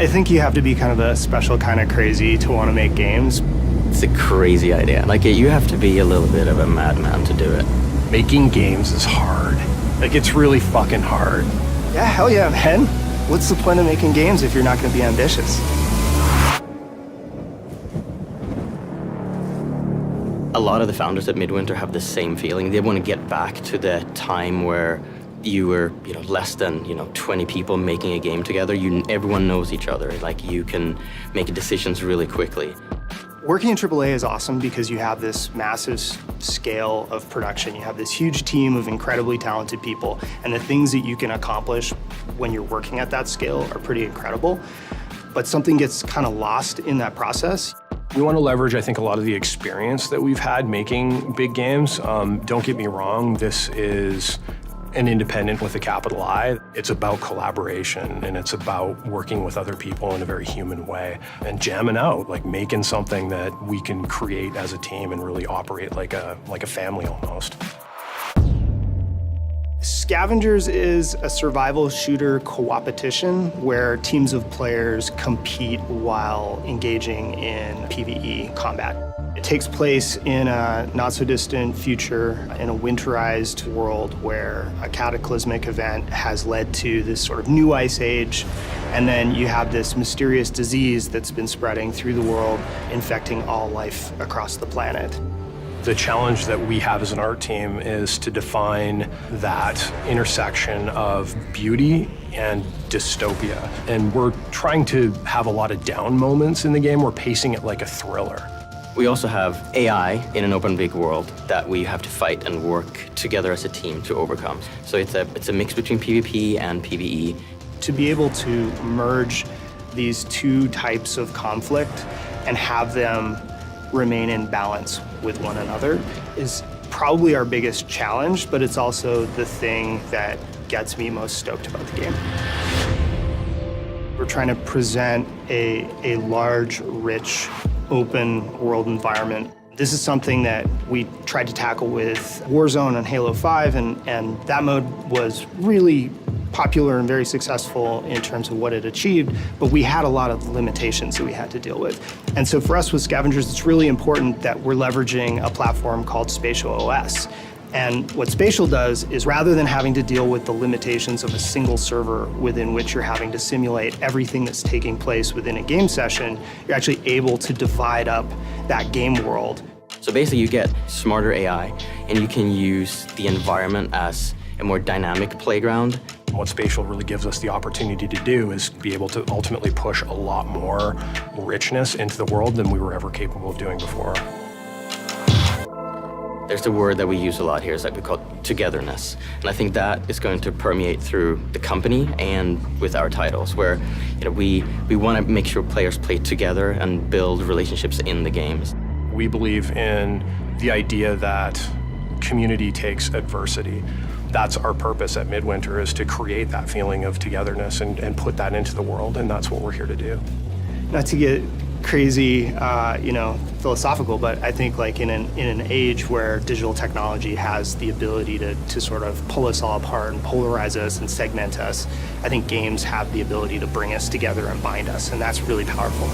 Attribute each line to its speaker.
Speaker 1: I think you have to be kind of a special kind of crazy to want to make games.
Speaker 2: It's a crazy idea. Like, you have to be a little bit of a madman to do it.
Speaker 3: Making games is hard. Like, it's really fucking hard.
Speaker 1: Yeah, hell yeah, man. What's the point of making games if you're not going to be ambitious?
Speaker 2: A lot of the founders at Midwinter have the same feeling. They want to get back to the time where you were, less than, 20 people making a game together. Everyone knows each other. Like, you can make decisions really quickly.
Speaker 1: Working in AAA is awesome because you have this massive scale of production. You have this huge team of incredibly talented people, and the things that you can accomplish when you're working at that scale are pretty incredible. But something gets kind of lost in that process.
Speaker 3: We want to leverage, I think, a lot of the experience that we've had making big games. Don't get me wrong, this is an independent with a capital I. It's about collaboration, and it's about working with other people in a very human way and jamming out, like making something that we can create as a team and really operate like a family almost.
Speaker 1: Scavengers is a survival shooter co-opetition where teams of players compete while engaging in PvE combat. It takes place in a not-so-distant future in a winterized world where a cataclysmic event has led to this sort of new ice age, and then you have this mysterious disease that's been spreading through the world, infecting all life across the planet.
Speaker 3: The challenge that we have as an art team is to define that intersection of beauty and dystopia. And we're trying to have a lot of down moments in the game. We're pacing it like a thriller.
Speaker 2: We also have AI in an open big world that we have to fight and work together as a team to overcome. So it's a mix between PvP and PvE.
Speaker 1: To be able to merge these two types of conflict and have them remain in balance with one another is probably our biggest challenge, but it's also the thing that gets me most stoked about the game. We're trying to present a large, rich, open world environment. This is something that we tried to tackle with Warzone and Halo 5, and that mode was really popular and very successful in terms of what it achieved, but we had a lot of limitations that we had to deal with. And so for us with Scavengers, it's really important that we're leveraging a platform called Spatial OS. And what Spatial does is, rather than having to deal with the limitations of a single server within which you're having to simulate everything that's taking place within a game session, you're actually able to divide up that game world.
Speaker 2: So basically you get smarter AI, and you can use the environment as a more dynamic playground.
Speaker 3: What Spatial really gives us the opportunity to do is be able to ultimately push a lot more richness into the world than we were ever capable of doing before.
Speaker 2: There's a word that we use a lot here, is that we call it togetherness. And I think that is going to permeate through the company and with our titles, where we want to make sure players play together and build relationships in the games.
Speaker 3: We believe in the idea that community takes adversity. That's our purpose at Midwinter, is to create that feeling of togetherness and put that into the world, and that's what we're here to do.
Speaker 1: Not to get crazy, philosophical, but I think like in an age where digital technology has the ability to sort of pull us all apart and polarize us and segment us, I think games have the ability to bring us together and bind us, and that's really powerful.